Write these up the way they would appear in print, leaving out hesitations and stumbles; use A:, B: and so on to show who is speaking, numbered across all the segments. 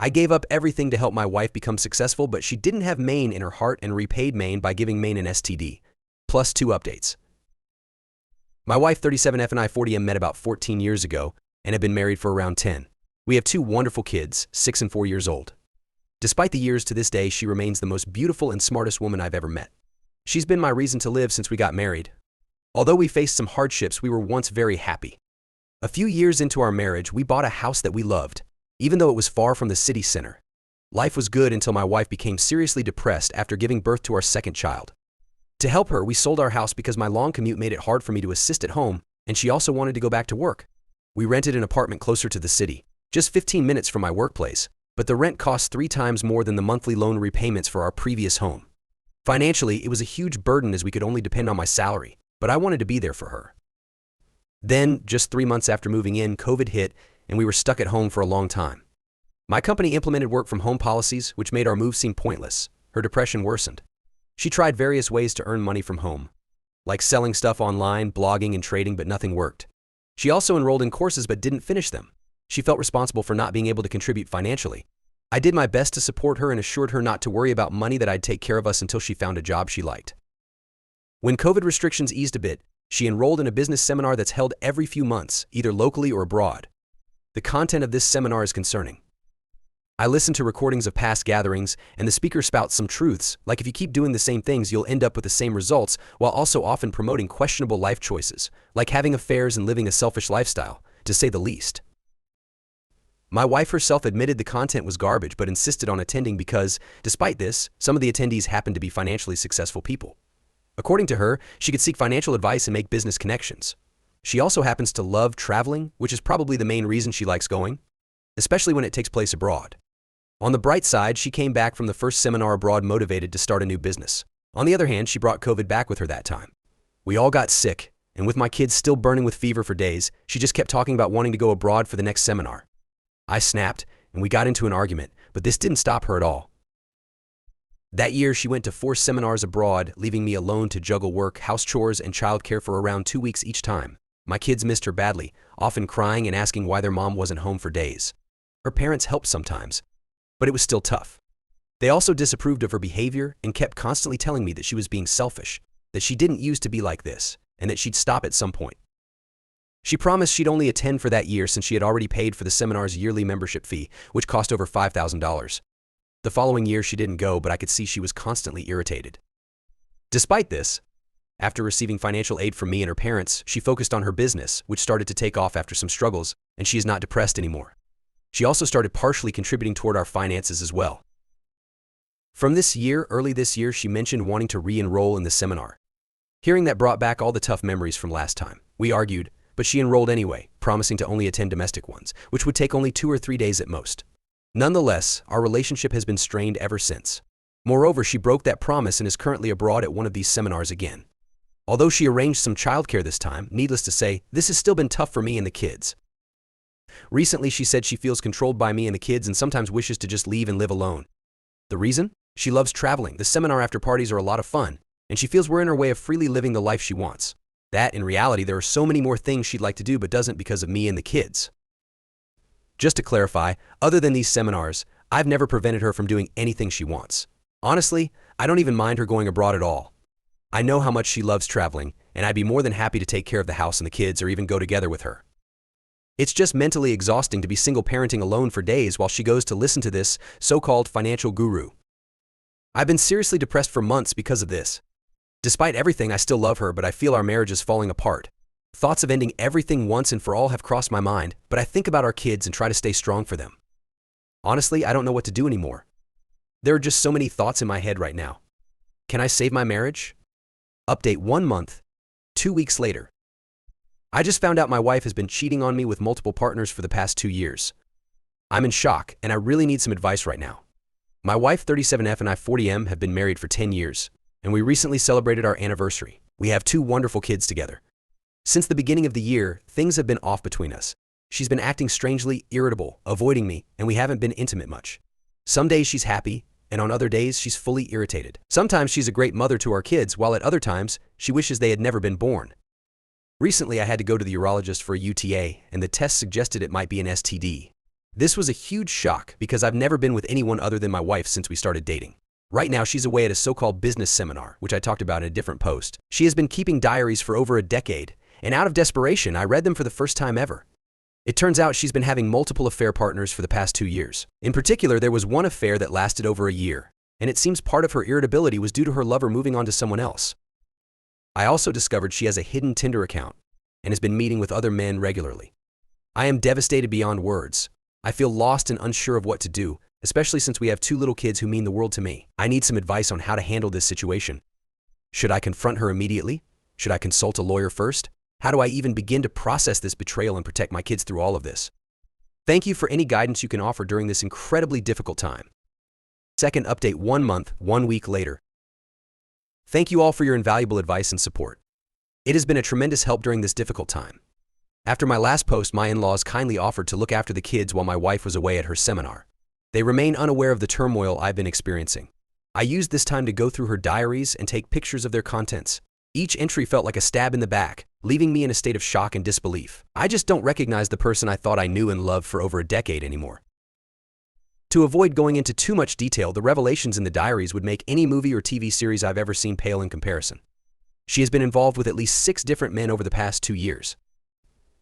A: I gave up everything to help my wife become successful, but she didn't have Maine in her heart and repaid Maine by giving Maine an STD. Plus 2 updates. My wife 37F and I 40M met about 14 years ago and have been married for around 10. We have 2 wonderful kids, 6 and 4 years old. Despite the years, to this day, she remains the most beautiful and smartest woman I've ever met. She's been my reason to live since we got married. Although we faced some hardships, we were once very happy. A few years into our marriage, we bought a house that we loved, even though it was far from the city center. Life was good until my wife became seriously depressed after giving birth to our second child. To help her, we sold our house because my long commute made it hard for me to assist at home, and she also wanted to go back to work. We rented an apartment closer to the city, just 15 minutes from my workplace, but the rent cost 3 times more than the monthly loan repayments for our previous home. Financially, it was a huge burden as we could only depend on my salary, but I wanted to be there for her. Then, just 3 months after moving in, COVID hit, and we were stuck at home for a long time. My company implemented work-from-home policies, which made our move seem pointless. Her depression worsened. She tried various ways to earn money from home, like selling stuff online, blogging, and trading, but nothing worked. She also enrolled in courses but didn't finish them. She felt responsible for not being able to contribute financially. I did my best to support her and assured her not to worry about money, that I'd take care of us until she found a job she liked. When COVID restrictions eased a bit, she enrolled in a business seminar that's held every few months, either locally or abroad. The content of this seminar is concerning. I listened to recordings of past gatherings, and the speaker spouts some truths, like if you keep doing the same things, you'll end up with the same results, while also often promoting questionable life choices, like having affairs and living a selfish lifestyle, to say the least. My wife herself admitted the content was garbage but insisted on attending because, despite this, some of the attendees happened to be financially successful people. According to her, she could seek financial advice and make business connections. She also happens to love traveling, which is probably the main reason she likes going, especially when it takes place abroad. On the bright side, she came back from the first seminar abroad motivated to start a new business. On the other hand, she brought COVID back with her that time. We all got sick, and with my kids still burning with fever for days, she just kept talking about wanting to go abroad for the next seminar. I snapped, and we got into an argument, but this didn't stop her at all. That year, she went to 4 seminars abroad, leaving me alone to juggle work, house chores, and childcare for around 2 weeks each time. My kids missed her badly, often crying and asking why their mom wasn't home for days. Her parents helped sometimes, but it was still tough. They also disapproved of her behavior and kept constantly telling me that she was being selfish, that she didn't used to be like this, and that she'd stop at some point. She promised she'd only attend for that year since she had already paid for the seminar's yearly membership fee, which cost over $5,000. The following year she didn't go, but I could see she was constantly irritated. Despite this, after receiving financial aid from me and her parents, she focused on her business, which started to take off after some struggles, and she is not depressed anymore. She also started partially contributing toward our finances as well. Early this year, she mentioned wanting to re-enroll in the seminar. Hearing that brought back all the tough memories from last time. We argued, but she enrolled anyway, promising to only attend domestic ones, which would take only 2 or 3 days at most. Nonetheless, our relationship has been strained ever since. Moreover, she broke that promise and is currently abroad at one of these seminars again. Although she arranged some childcare this time, needless to say, this has still been tough for me and the kids. Recently, she said she feels controlled by me and the kids and sometimes wishes to just leave and live alone. The reason? She loves traveling. The seminar after parties are a lot of fun, and she feels we're in her way of freely living the life she wants. That, in reality, there are so many more things she'd like to do but doesn't because of me and the kids. Just to clarify, other than these seminars, I've never prevented her from doing anything she wants. Honestly, I don't even mind her going abroad at all. I know how much she loves traveling, and I'd be more than happy to take care of the house and the kids or even go together with her. It's just mentally exhausting to be single parenting alone for days while she goes to listen to this so-called financial guru. I've been seriously depressed for months because of this. Despite everything, I still love her, but I feel our marriage is falling apart. Thoughts of ending everything once and for all have crossed my mind, but I think about our kids and try to stay strong for them. Honestly, I don't know what to do anymore. There are just so many thoughts in my head right now. Can I save my marriage? Update 1 month, 2 weeks later. I just found out my wife has been cheating on me with multiple partners for the past 2 years. I'm in shock, and I really need some advice right now. My wife 37F and I 40M have been married for 10 years, and we recently celebrated our anniversary. We have 2 wonderful kids together. Since the beginning of the year, things have been off between us. She's been acting strangely irritable, avoiding me, and we haven't been intimate much. Some days she's happy, and on other days she's fully irritated. Sometimes she's a great mother to our kids, while at other times she wishes they had never been born. Recently, I had to go to the urologist for a UTA, and the test suggested it might be an STD. This was a huge shock because I've never been with anyone other than my wife since we started dating. Right now, she's away at a so-called business seminar, which I talked about in a different post. She has been keeping diaries for over a decade, and out of desperation, I read them for the first time ever. It turns out she's been having multiple affair partners for the past 2 years. In particular, there was one affair that lasted over a year, and it seems part of her irritability was due to her lover moving on to someone else. I also discovered she has a hidden Tinder account and has been meeting with other men regularly. I am devastated beyond words. I feel lost and unsure of what to do, especially since we have 2 little kids who mean the world to me. I need some advice on how to handle this situation. Should I confront her immediately? Should I consult a lawyer first? How do I even begin to process this betrayal and protect my kids through all of this? Thank you for any guidance you can offer during this incredibly difficult time. Second update 1 month, 1 week later. Thank you all for your invaluable advice and support. It has been a tremendous help during this difficult time. After my last post, my in-laws kindly offered to look after the kids while my wife was away at her seminar. They remain unaware of the turmoil I've been experiencing. I used this time to go through her diaries and take pictures of their contents. Each entry felt like a stab in the back, leaving me in a state of shock and disbelief. I just don't recognize the person I thought I knew and loved for over a decade anymore. To avoid going into too much detail, the revelations in the diaries would make any movie or TV series I've ever seen pale in comparison. She has been involved with at least 6 different men over the past 2 years.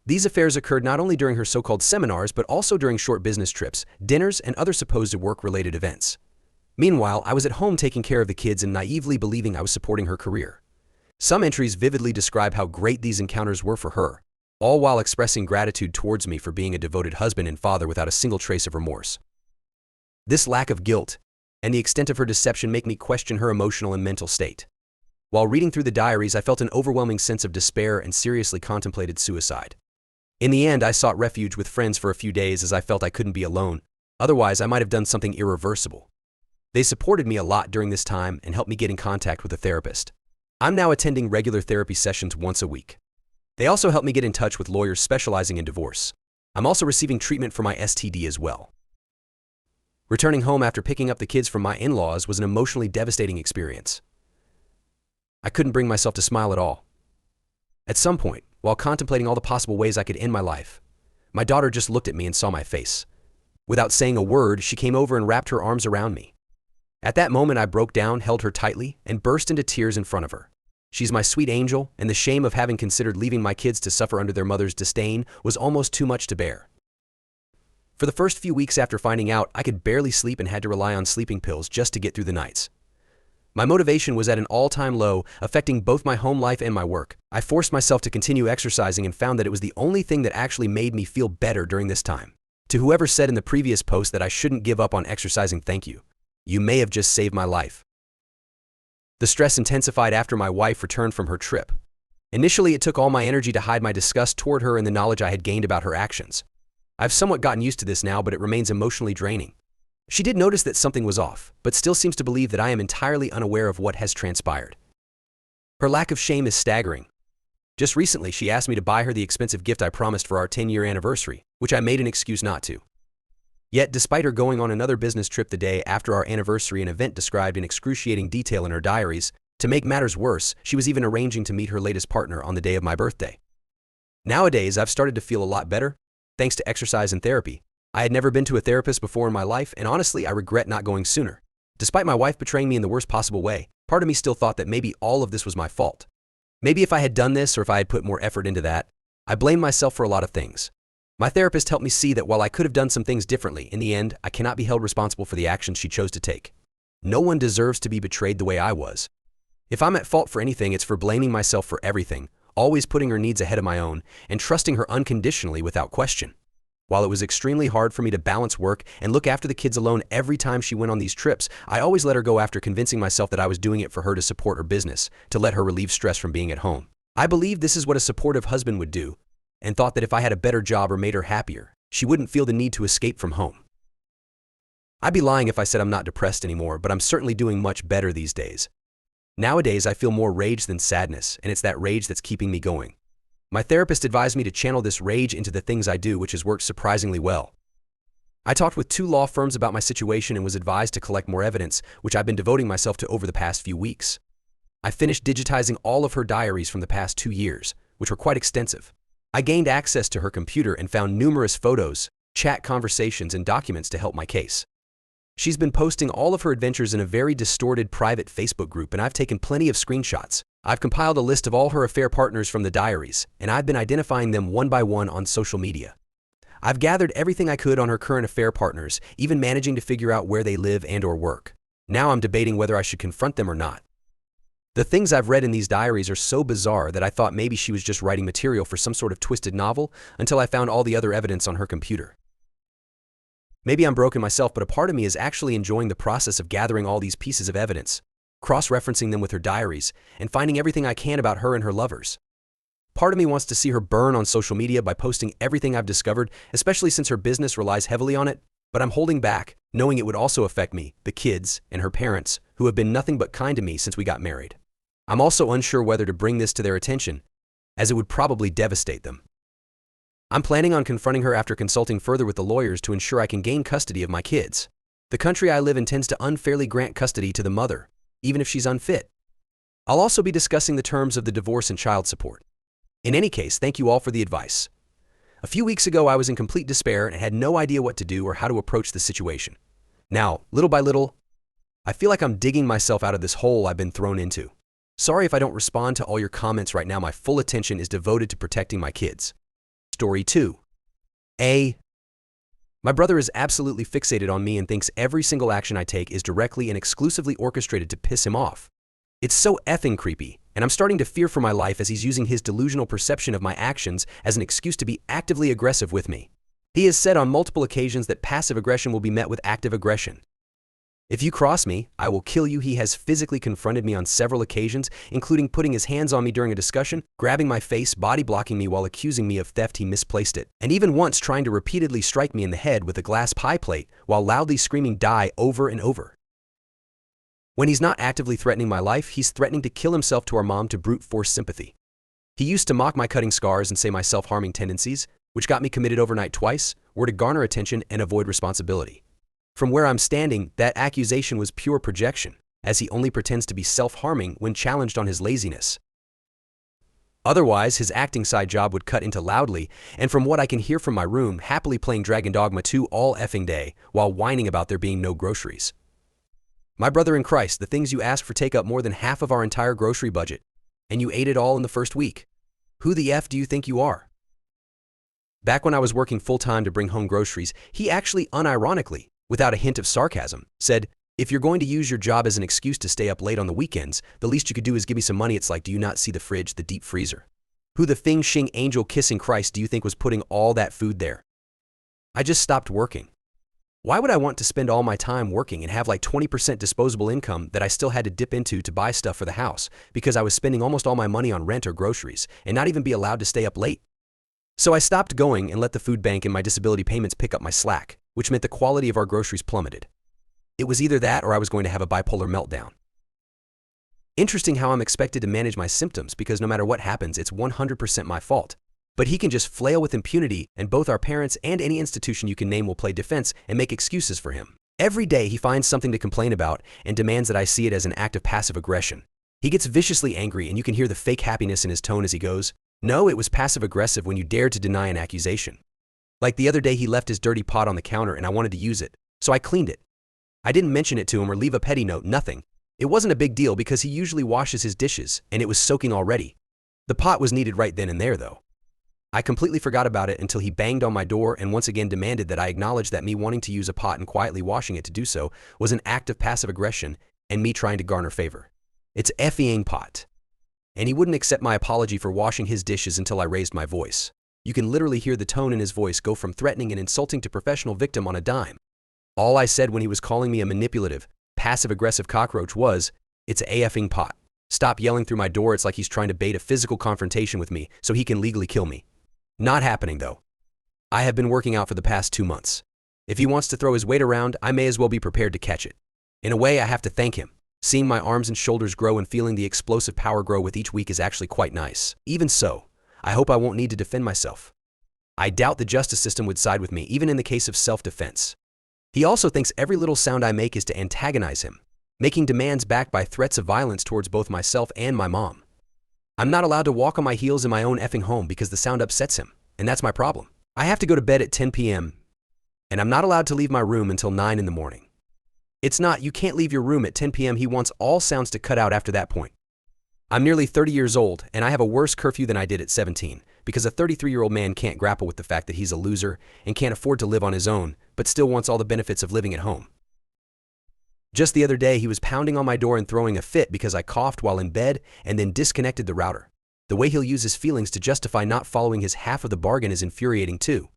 A: These affairs occurred not only during her so-called seminars, but also during short business trips, dinners, and other supposed work-related events. Meanwhile, I was at home taking care of the kids and naively believing I was supporting her career. Some entries vividly describe how great these encounters were for her, all while expressing gratitude towards me for being a devoted husband and father without a single trace of remorse. This lack of guilt and the extent of her deception make me question her emotional and mental state. While reading through the diaries, I felt an overwhelming sense of despair and seriously contemplated suicide. In the end, I sought refuge with friends for a few days as I felt I couldn't be alone. Otherwise, I might have done something irreversible. They supported me a lot during this time and helped me get in contact with a therapist. I'm now attending regular therapy sessions once a week. They also helped me get in touch with lawyers specializing in divorce. I'm also receiving treatment for my STD as well. Returning home after picking up the kids from my in-laws was an emotionally devastating experience. I couldn't bring myself to smile at all. At some point, while contemplating all the possible ways I could end my life, my daughter just looked at me and saw my face. Without saying a word, she came over and wrapped her arms around me. At that moment, I broke down, held her tightly, and burst into tears in front of her. She's my sweet angel, and the shame of having considered leaving my kids to suffer under their mother's disdain was almost too much to bear. For the first few weeks after finding out, I could barely sleep and had to rely on sleeping pills just to get through the nights. My motivation was at an all-time low, affecting both my home life and my work. I forced myself to continue exercising and found that it was the only thing that actually made me feel better during this time. To whoever said in the previous post that I shouldn't give up on exercising, thank you. You may have just saved my life. The stress intensified after my wife returned from her trip. Initially, it took all my energy to hide my disgust toward her and the knowledge I had gained about her actions. I've somewhat gotten used to this now, but it remains emotionally draining. She did notice that something was off, but still seems to believe that I am entirely unaware of what has transpired. Her lack of shame is staggering. Just recently, she asked me to buy her the expensive gift I promised for our 10-year anniversary, which I made an excuse not to. Yet, despite her going on another business trip the day after our anniversary, an event described in excruciating detail in her diaries, to make matters worse, she was even arranging to meet her latest partner on the day of my birthday. Nowadays, I've started to feel a lot better, thanks to exercise and therapy. I had never been to a therapist before in my life, and honestly, I regret not going sooner. Despite my wife betraying me in the worst possible way, part of me still thought that maybe all of this was my fault. Maybe if I had done this or if I had put more effort into that, I blamed myself for a lot of things. My therapist helped me see that while I could have done some things differently, in the end, I cannot be held responsible for the actions she chose to take. No one deserves to be betrayed the way I was. If I'm at fault for anything, it's for blaming myself for everything, always putting her needs ahead of my own, and trusting her unconditionally without question. While it was extremely hard for me to balance work and look after the kids alone every time she went on these trips, I always let her go after convincing myself that I was doing it for her to support her business, to let her relieve stress from being at home. I believed this is what a supportive husband would do, and thought that if I had a better job or made her happier, she wouldn't feel the need to escape from home. I'd be lying if I said I'm not depressed anymore, but I'm certainly doing much better these days. Nowadays, I feel more rage than sadness, and it's that rage that's keeping me going. My therapist advised me to channel this rage into the things I do, which has worked surprisingly well. I talked with 2 law firms about my situation and was advised to collect more evidence, which I've been devoting myself to over the past few weeks. I finished digitizing all of her diaries from the past 2 years, which were quite extensive. I gained access to her computer and found numerous photos, chat conversations, and documents to help my case. She's been posting all of her adventures in a very distorted private Facebook group, and I've taken plenty of screenshots. I've compiled a list of all her affair partners from the diaries, and I've been identifying them one by one on social media. I've gathered everything I could on her current affair partners, even managing to figure out where they live and/or work. Now I'm debating whether I should confront them or not. The things I've read in these diaries are so bizarre that I thought maybe she was just writing material for some sort of twisted novel until I found all the other evidence on her computer. Maybe I'm broken myself, but a part of me is actually enjoying the process of gathering all these pieces of evidence, cross-referencing them with her diaries, and finding everything I can about her and her lovers. Part of me wants to see her burn on social media by posting everything I've discovered, especially since her business relies heavily on it, but I'm holding back, knowing it would also affect me, the kids, and her parents, who have been nothing but kind to me since we got married. I'm also unsure whether to bring this to their attention, as it would probably devastate them. I'm planning on confronting her after consulting further with the lawyers to ensure I can gain custody of my kids. The country I live in tends to unfairly grant custody to the mother, even if she's unfit. I'll also be discussing the terms of the divorce and child support. In any case, thank you all for the advice. A few weeks ago, I was in complete despair and had no idea what to do or how to approach the situation. Now, little by little, I feel like I'm digging myself out of this hole I've been thrown into. Sorry if I don't respond to all your comments right now. My full attention is devoted to protecting my kids. Story 2. My brother is absolutely fixated on me and thinks every single action I take is directly and exclusively orchestrated to piss him off. It's so effing creepy, and I'm starting to fear for my life as he's using his delusional perception of my actions as an excuse to be actively aggressive with me. He has said on multiple occasions that passive aggression will be met with active aggression. If you cross me, I will kill you. He has physically confronted me on several occasions, including putting his hands on me during a discussion, grabbing my face, body blocking me while accusing me of theft. He misplaced it, and even once trying to repeatedly strike me in the head with a glass pie plate while loudly screaming "die" over and over. When he's not actively threatening my life, he's threatening to kill himself to our mom to brute force sympathy. He used to mock my cutting scars and say my self-harming tendencies, which got me committed overnight twice, were to garner attention and avoid responsibility. From where I'm standing, that accusation was pure projection, as he only pretends to be self-harming when challenged on his laziness. Otherwise, his acting side job would cut into loudly, and from what I can hear from my room, happily playing Dragon Dogma 2 all effing day while whining about there being no groceries. My brother in Christ, the things you ask for take up more than half of our entire grocery budget, and you ate it all in the first week. Who the F do you think you are? Back when I was working full-time to bring home groceries, he actually unironically, without a hint of sarcasm, said, "If you're going to use your job as an excuse to stay up late on the weekends, the least you could do is give me some money." It's like, do you not see the fridge, the deep freezer? Who the Fing Shing angel kissing Christ do you think was putting all that food there? I just stopped working. Why would I want to spend all my time working and have like 20% disposable income that I still had to dip into to buy stuff for the house because I was spending almost all my money on rent or groceries and not even be allowed to stay up late? So I stopped going and let the food bank and my disability payments pick up my slack, which meant the quality of our groceries plummeted. It was either that or I was going to have a bipolar meltdown. Interesting how I'm expected to manage my symptoms because no matter what happens, it's 100% my fault. But he can just flail with impunity, and both our parents and any institution you can name will play defense and make excuses for him. Every day he finds something to complain about and demands that I see it as an act of passive aggression. He gets viciously angry and you can hear the fake happiness in his tone as he goes, "No, it was passive aggressive when you dared to deny an accusation." Like the other day he left his dirty pot on the counter and I wanted to use it, so I cleaned it. I didn't mention it to him or leave a petty note, nothing. It wasn't a big deal because he usually washes his dishes and it was soaking already. The pot was needed right then and there though. I completely forgot about it until he banged on my door and once again demanded that I acknowledge that me wanting to use a pot and quietly washing it to do so was an act of passive aggression and me trying to garner favor. It's effing pot. And he wouldn't accept my apology for washing his dishes until I raised my voice. You can literally hear the tone in his voice go from threatening and insulting to professional victim on a dime. All I said when he was calling me a manipulative, passive-aggressive cockroach was, "It's a effing pot. Stop yelling through my door." It's like he's trying to bait a physical confrontation with me so he can legally kill me. Not happening though. I have been working out for the past 2 months. If he wants to throw his weight around, I may as well be prepared to catch it. In a way, I have to thank him. Seeing my arms and shoulders grow and feeling the explosive power grow with each week is actually quite nice. Even so, I hope I won't need to defend myself. I doubt the justice system would side with me, even in the case of self-defense. He also thinks every little sound I make is to antagonize him, making demands backed by threats of violence towards both myself and my mom. I'm not allowed to walk on my heels in my own effing home because the sound upsets him, and that's my problem. I have to go to bed at 10 p.m., and I'm not allowed to leave my room until 9 in the morning. It's not, you can't leave your room at 10 p.m. He wants all sounds to cut out after that point. I'm nearly 30 years old, and I have a worse curfew than I did at 17, because a 33-year-old man can't grapple with the fact that he's a loser and can't afford to live on his own, but still wants all the benefits of living at home. Just the other day, he was pounding on my door and throwing a fit because I coughed while in bed and then disconnected the router. The way he'll use his feelings to justify not following his half of the bargain is infuriating too.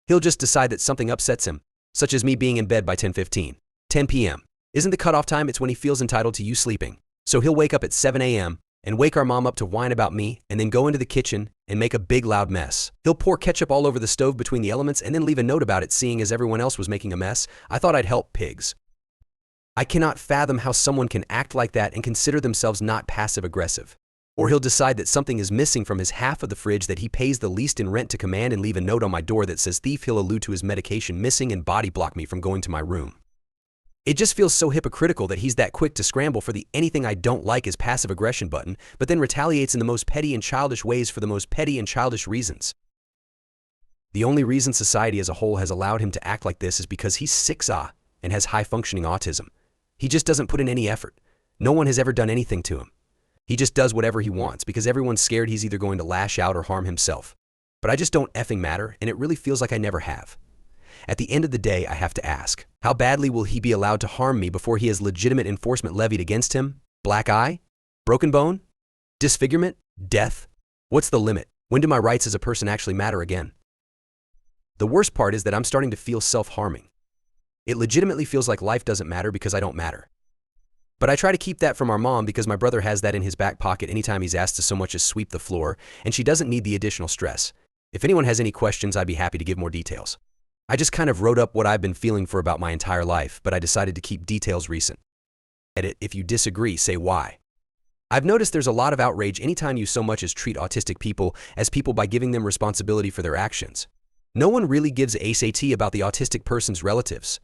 A: He'll just decide that something upsets him, such as me being in bed by 10:15. 10 p.m. isn't the cutoff time, it's when he feels entitled to you sleeping. So he'll wake up at 7 a.m. and wake our mom up to whine about me and then go into the kitchen and make a big loud mess. He'll pour ketchup all over the stove between the elements and then leave a note about it, seeing as everyone else was making a mess. I thought I'd help pigs. I cannot fathom how someone can act like that and consider themselves not passive-aggressive. Or he'll decide that something is missing from his half of the fridge that he pays the least in rent to command and leave a note on my door that says thief. He'll allude to his medication missing and body block me from going to my room. It just feels so hypocritical that he's that quick to scramble for the anything I don't like is passive aggression button, but then retaliates in the most petty and childish ways for the most petty and childish reasons. The only reason society as a whole has allowed him to act like this is because he's 6A and has high-functioning autism. He just doesn't put in any effort. No one has ever done anything to him. He just does whatever he wants because everyone's scared he's either going to lash out or harm himself. But I just don't effing matter, and it really feels like I never have. At the end of the day, I have to ask, how badly will he be allowed to harm me before he has legitimate enforcement levied against him? Black eye? Broken bone? Disfigurement? Death? What's the limit? When do my rights as a person actually matter again? The worst part is that I'm starting to feel self-harming. It legitimately feels like life doesn't matter because I don't matter. But I try to keep that from our mom because my brother has that in his back pocket anytime he's asked to so much as sweep the floor, and she doesn't need the additional stress. If anyone has any questions, I'd be happy to give more details. I just kind of wrote up what I've been feeling for about my entire life, but I decided to keep details recent. Edit, if you disagree, say why. I've noticed there's a lot of outrage anytime you so much as treat autistic people as people by giving them responsibility for their actions. No one really gives a SAT about the autistic person's relatives.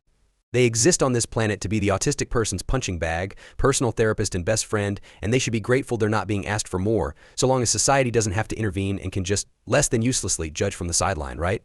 A: They exist on this planet to be the autistic person's punching bag, personal therapist, and best friend, and they should be grateful they're not being asked for more, so long as society doesn't have to intervene and can just less than uselessly judge from the sideline, right?